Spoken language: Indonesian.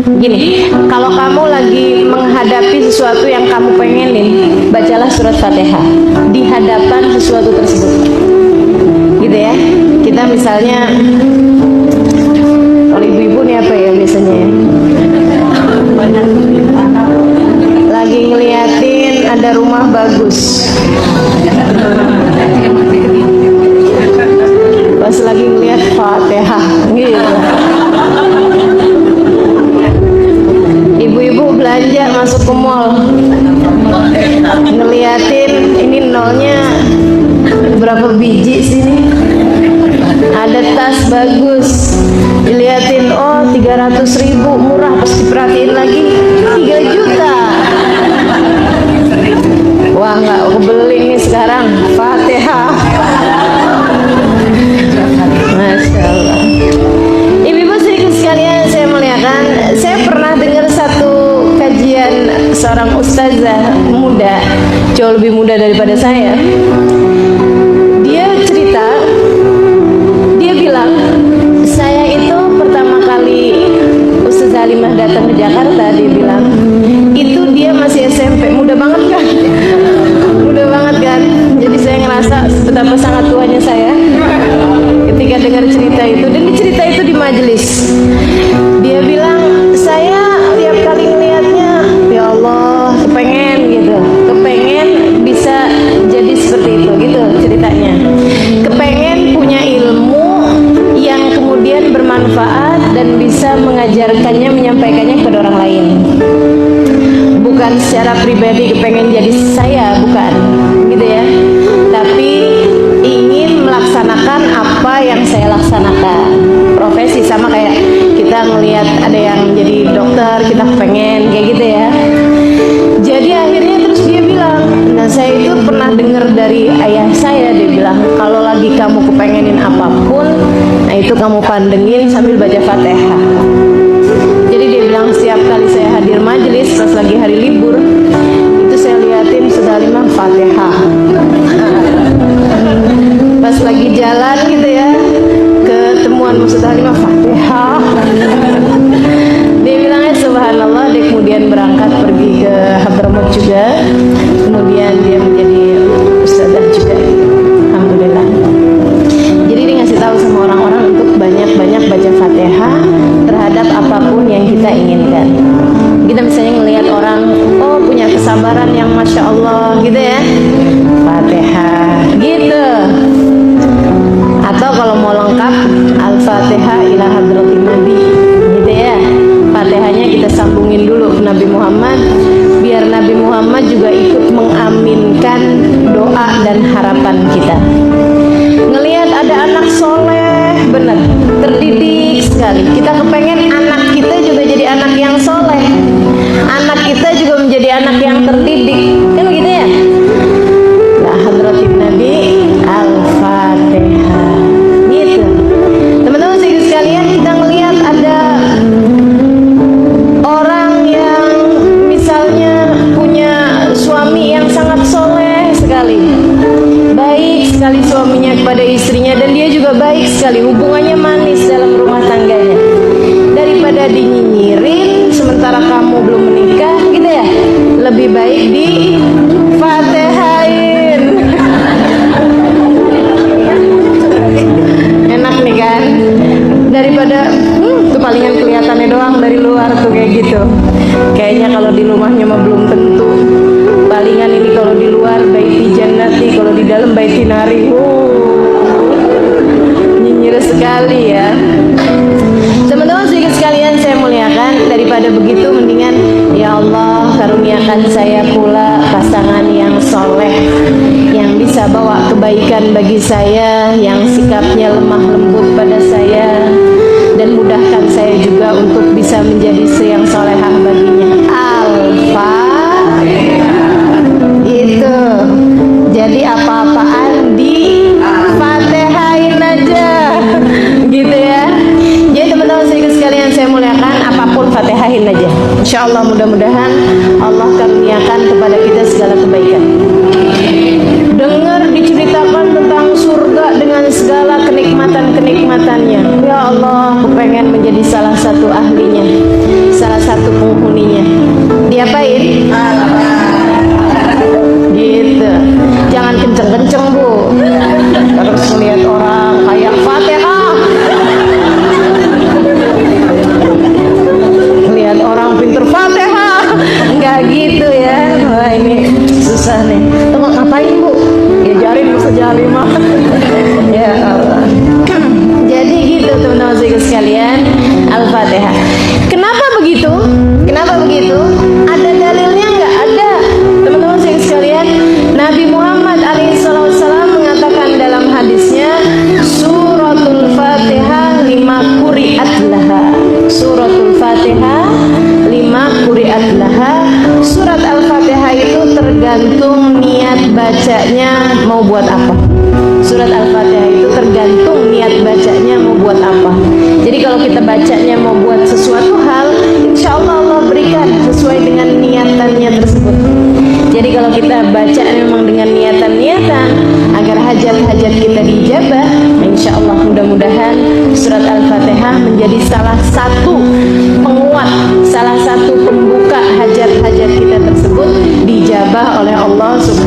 Gini, kalau kamu lagi menghadapi sesuatu yang kamu pengenin, bacalah surat Fatihah di hadapan sesuatu tersebut. Gitu ya. Kita misalnya, kalau ibu-ibu nih apa ya biasanya ya? Lagi ngeliatin ada rumah bagus. Pas lagi ngeliat Fatihah gitu. Ibu-ibu belanja masuk ke mall, ngeliatin ini nolnya berapa biji sini, ada tas bagus, diliatin, oh 300.000 murah, pas diperhatiin lagi 3 juta. Wah, nggak kebeli nih sekarang. Fatihah. Masya Allah. Ibu-ibu sedikit sekalian saya muliakan, saya pernah dengar satu kajian seorang ustazah muda, jauh lebih muda daripada saya. Dia cerita, dia bilang, saya itu pertama kali Ustazah Halimah datang ke Jakarta, dia bilang, itu dia masih SMP, muda banget kan? Muda banget kan? Jadi saya ngerasa betapa sangat tuanya saya ketika dengar cerita itu. Dan cerita itu di majelis, dia bilang, saya tiap kali ngelihatnya, ya Allah, kepengen gitu, kepengen bisa jadi seperti itu gitu ceritanya. Kepengen punya ilmu yang kemudian bermanfaat dan bisa mengajarkannya, menyampaikannya kepada orang lain. Bukan secara pribadi kepengen jadi saya, bukan gitu ya, tapi ingin melaksanakan apa yang saya laksanakan. Profesi sama kayak kita ngelihat ada yang jadi dokter, kita pengen kayak gitu ya. Jadi akhirnya terus dia bilang, nah saya itu pernah dengar dari ayah saya, dia bilang, kalau lagi kamu kepengenin apapun, nah itu kamu pandengin sambil baca Fatihah. Jadi dia bilang, setiap kali saya hadir majelis pas lagi hari libur, itu saya liatin Ustazah Halimah Fatihah. Pas lagi jalan gitu ya, ketemuan Ustazah Halimah Fatihah. Dia bilangnya subhanallah, dia kemudian berangkat pergi ke Hadramaut juga, kemudian dia menjadi ustazah juga, alhamdulillah. Jadi dia ngasih tahu sama orang-orang untuk banyak-banyak baca Fatihah terhadap apapun yang kita inginkan. Kita misalnya ngelihat orang, oh punya kesabaran yang masya Allah gitu ya, Fatihah gitu. Atau kalau mau lengkap, Al-Fatihah ila hadratin Nabi gitu ya. Fatihahnya kita sambungin dulu ke Nabi Muhammad, biar Nabi Muhammad juga ikut mengaminkan doa dan harapan kita. Ngelihat ada anak soleh, bener, terdidik sekali. Kita kepengen anak kita juga jadi anak yang soleh, anak kita juga menjadi anak yang terdidik, kan begitu ya? La hadratin Nabi Al-Fatihah gitu. Teman-teman sekalian, kita ngelihat ada orang yang misalnya punya suami yang sangat soleh sekali, baik sekali suaminya kepada istrinya, dan dia juga baik sekali, hubungannya manis dalam rumah tangganya. Daripada dinyinyirin sementara kamu belum menikah gitu ya, lebih baik di Fatihain. Enak nih kan, daripada tuh palingan kelihatannya doang dari luar tuh kayak gitu. Kayaknya kalau di rumahnya mah belum tentu. Palingan ini kalau di luar baiti jannati, kalau di dalam baiti nari. Nyinyir sekali ya. Teman-teman sedikit sekalian saya muliakan, daripada begitu mendingan ya Allah karuniakan saya pula pasangan yang soleh, yang bisa bawa kebaikan bagi saya, yang sikapnya lemah lembut pada saya, dan mudahkan saya juga untuk bisa menjadi istri yang solehah baginya. Al-Fatihah itu. Jadi apa-apaan di Fatihain aja gitu ya. Jadi teman-teman sekalian saya muliakan, apapun Fatihain aja. Insya Allah mudah-mudahan Allah karuniakan kepada kita segala kebaikan. Dengar diceritakan tentang surga dengan segala kenikmatan-kenikmatannya. Ya Allah, aku pengen menjadi salah satu ahlinya, salah tergantung niat bacanya mau buat apa. Surat Al-Fatihah itu tergantung niat bacanya mau buat apa. Jadi kalau kita bacanya mau buat sesuatu hal, insya Allah Allah berikan sesuai dengan niatannya tersebut. Jadi kalau kita baca memang dengan niatan-niatan agar hajat-hajat kita dijabah, insya Allah mudah-mudahan surat Al-Fatihah menjadi salah satu penguat, salah satu pembuka hajat-hajat kita tersebut dijabah oleh Allah Subhanahu